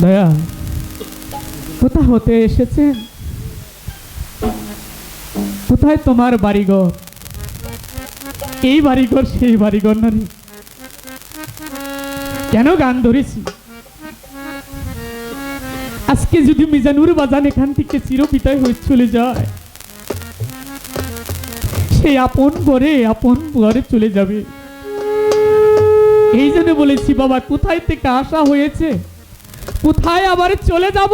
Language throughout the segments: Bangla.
দয়া কোথা হতে এসেছেন? কোথায় তোমার বাড়িঘর? এই বাড়িঘর সেই বাড়িঘর নারী, কেন গান ধরেছি? আজকে যদি মিজানুর বাজান এখান থেকে চিরবিদায় হয়ে চলে যায়, সেই আপন ঘরে চলে যাবে। এই জন্য বলেছি বাবা, কোথায় থেকে আসা হয়েছে, কোথায় আবার চলে যাব,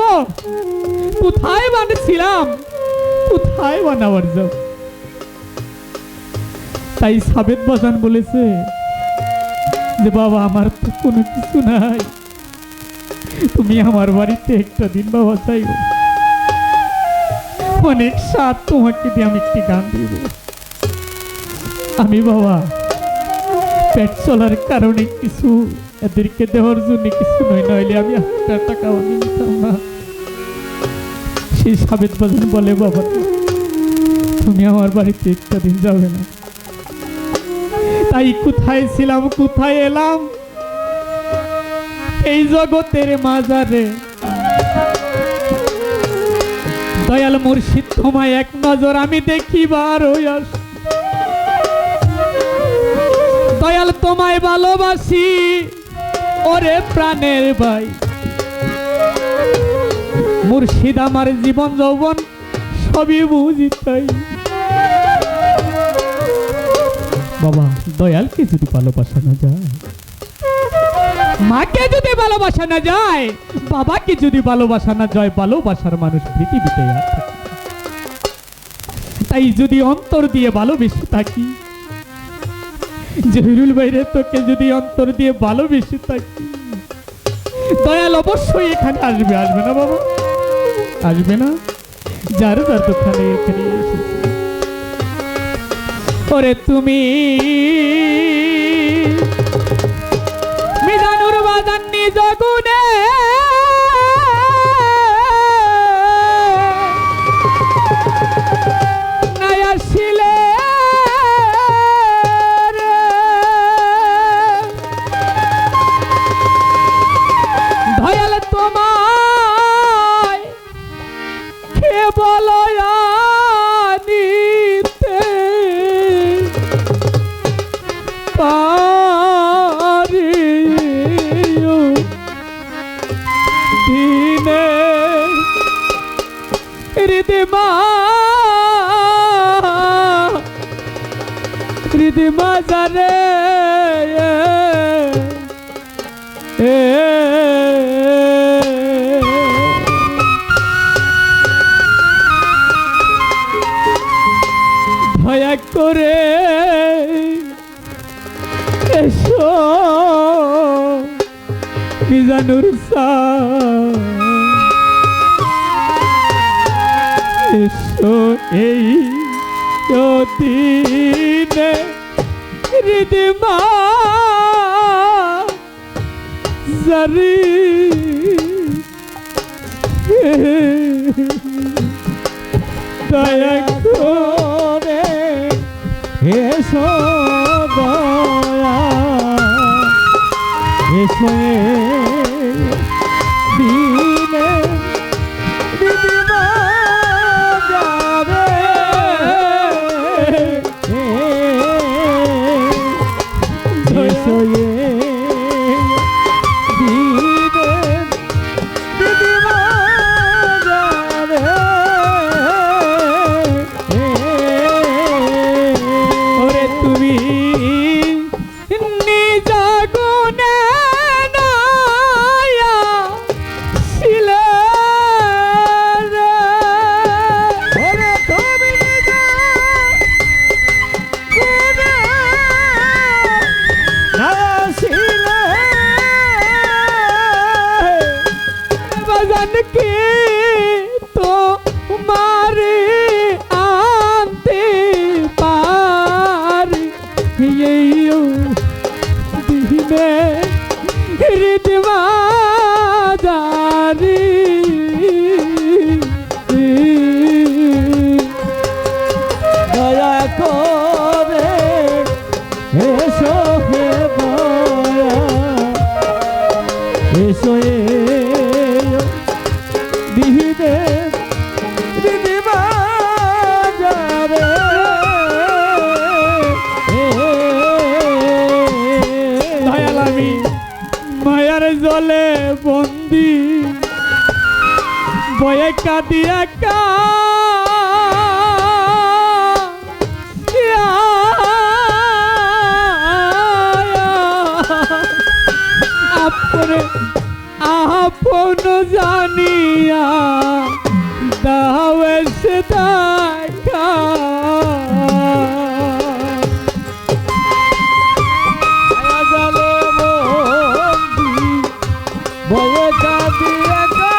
কোথায় বানিয়েছিলাম, কোথায় বানাবার যাব। তাই সাবেদ বাজান বলেছে যে বাবা আমার তো কোনো কিছু নাই, তুমি আমার বাড়িতে একটা দিন বাবা চাইব, অনেক সাথ তোমাকে দিয়ে আমি একটি গান দিব। আমি বাবা পেট চলার কারণে কিছু এদেরকে দেওয়ার জন্য কিছু নয়, নইলে আমি 1,000 টাকা নিতাম না। সেই সাবেদ বাজান বলে বাবা তুমি আমার বাড়িতে একটা দিন যাবে না। তাই কোথায় ছিলাম, কোথায় এলাম, এই জগতের মাঝারে দয়াল মুর্শিদ তোমায় এক নজর আমি দেখিবার হইয়াস। দয়াল তোমায় ভালোবাসি ওরে প্রাণের ভাই, মুর্শিদ আমার জীবন যৌবন সবই বুঝি তাই। বাবা দয়ালকে যদি ভালোবাসা না যায়, মাকে যদি ভালোবাসা না যায়, বাবাকে যদি ভালোবাসা না যায়, ভালোবাসার মানুষ পৃথিবীতে আর থাকে না। তাই যদি অন্তর দিয়ে ভালোবেসে থাকি, জহিরুল ভাইরে তোকে যদি অন্তর দিয়ে ভালোবেসে থাকি, দয়াল অবশ্যই এখানে আসবে। আসবে না বাবা? আসবে না? যার যার দোকানে এখানে এসেছে। ওরে তুমি মিজানুর বাজান নিজ গুণে নাই আসিলে দয়াল তোমায় কে বলয়া নিতে পারি দিনে হৃদিমা যারে দয়া করে এসো মিজানুর এসো এই দিনে হৃদিমা জারি দয়া করে এসো দয়া এসো দিনে হৃদিমা যাবে এসো দিনে হৃদিমা যাবে। ওরে তুমি নিজ গুণে নায়া ছিলে রে, ওরে তুমি নিজ গুণে নায়া ছিলে বাজান কি তো মারে আনতে পারি দিনে হৃদিমা জারি দয়া করে এসো হে দয়া এসো বয়ে কাঁদি একা আপনে আপন জানিয়া দাও এসে দেখা বয়ে কাঁদি একা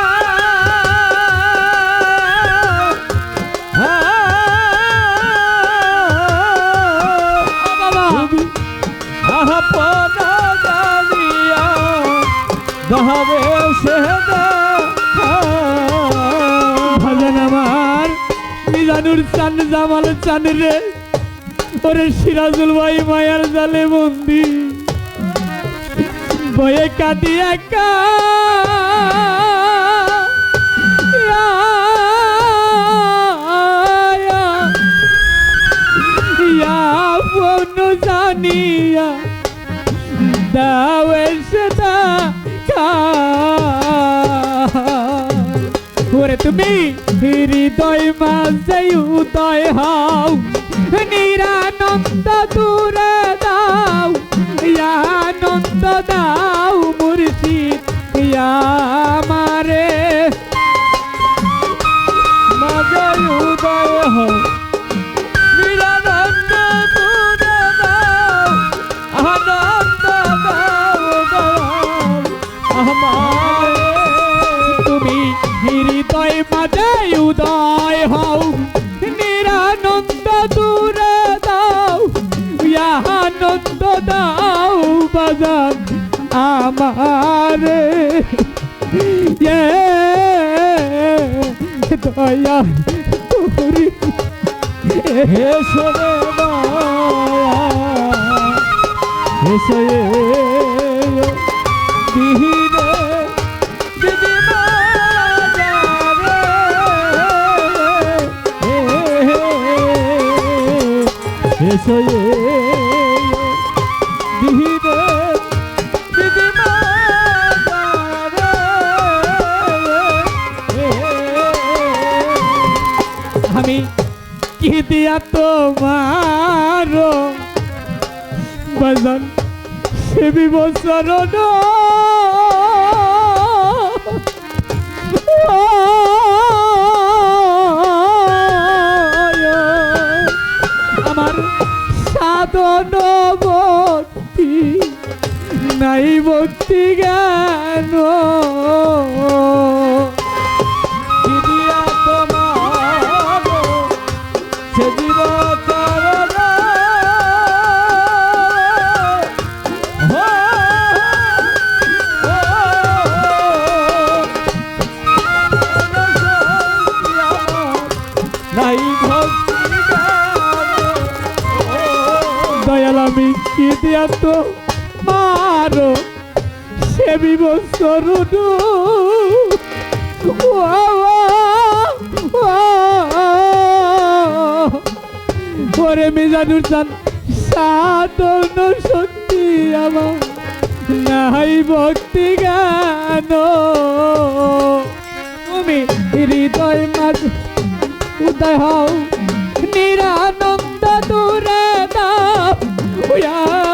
আপন জানিয়া দাবে সে ভাজন আমার মিজানুর চান জামাল চান রে ওরে সিরাজুল ভাই মায়ার জালে বন্দি বয়ে কাঁদি একা আপন জানিয়া দাও এসে দেখা ওরে তুমি হৃদয় মাঝে উদয় হও নিরানন্দ দূরে দাও আনন্দ দাও মুর্শিদ আমারে মাঝে উদয় হও নিরানন্দ দূরে দাও আনন্দ দাও আমারে তুমি হৃদয় মাঝে উদয় হও নিরানন্দ দূরে দাও আনন্দ দাও বাজান আমারে দয়া তোরি হে সোরে এসে দিহিরে দিদি এসে দিহিরে দিদি আমি কি দিয়া তোমার বাজান সে বিবসর আমার সাধন ভক্তি নাই ভক্তি জ্ঞান দিদিয়া তোমার সে জীব নাই ভক্তি দয়াল আমি কি দিয়া তো মারো সে বিবসর ওরে মিজানুর চান সাধন শক্তি আমার নাই ভক্তি জ্ঞান তুমি হৃদয় মাঝে উদয় হও নিরানন্দ দূরে দাও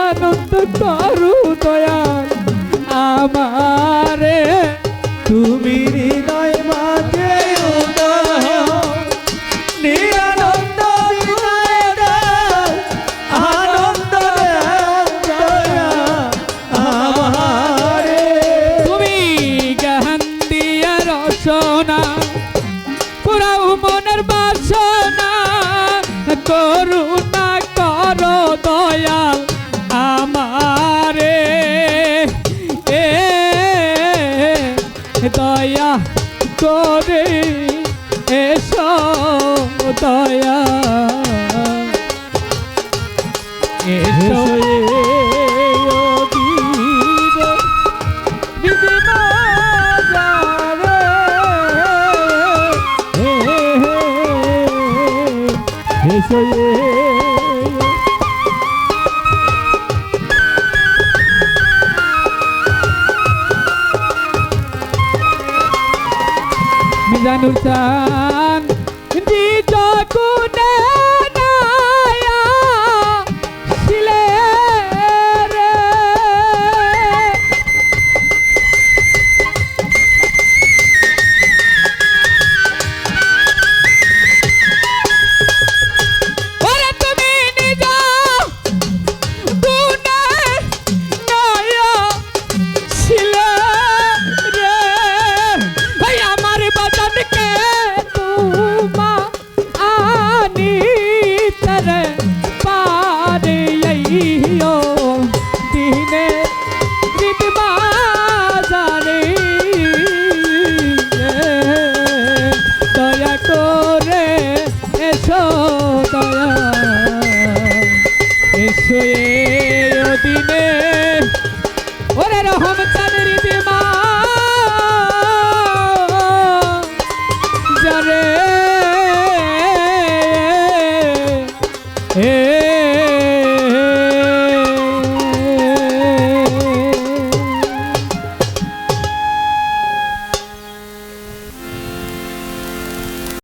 আনন্দ করু দয়াল আমারে তুমি হৃদয় মাঝে উদয় হও নিরানন্দ হৃদয় দাও আনন্দ দয়া আমারে তুমি জ্ঞান দিয়া রচনা পুরাও মনের বাসনা করুণা করো দয়াল আমারে দয়া করে এসো দয়া এসো মিজান নুরজান জি জগুনে নায়া ছিলে রে ওরে তুমি নিজা গুনে নায়া ছিলে রে ভাই আমার বাজানকে তুমা আনি তরে পারে আইও দিনে দিদমা জানে দয়া করে এসো দয়া এসো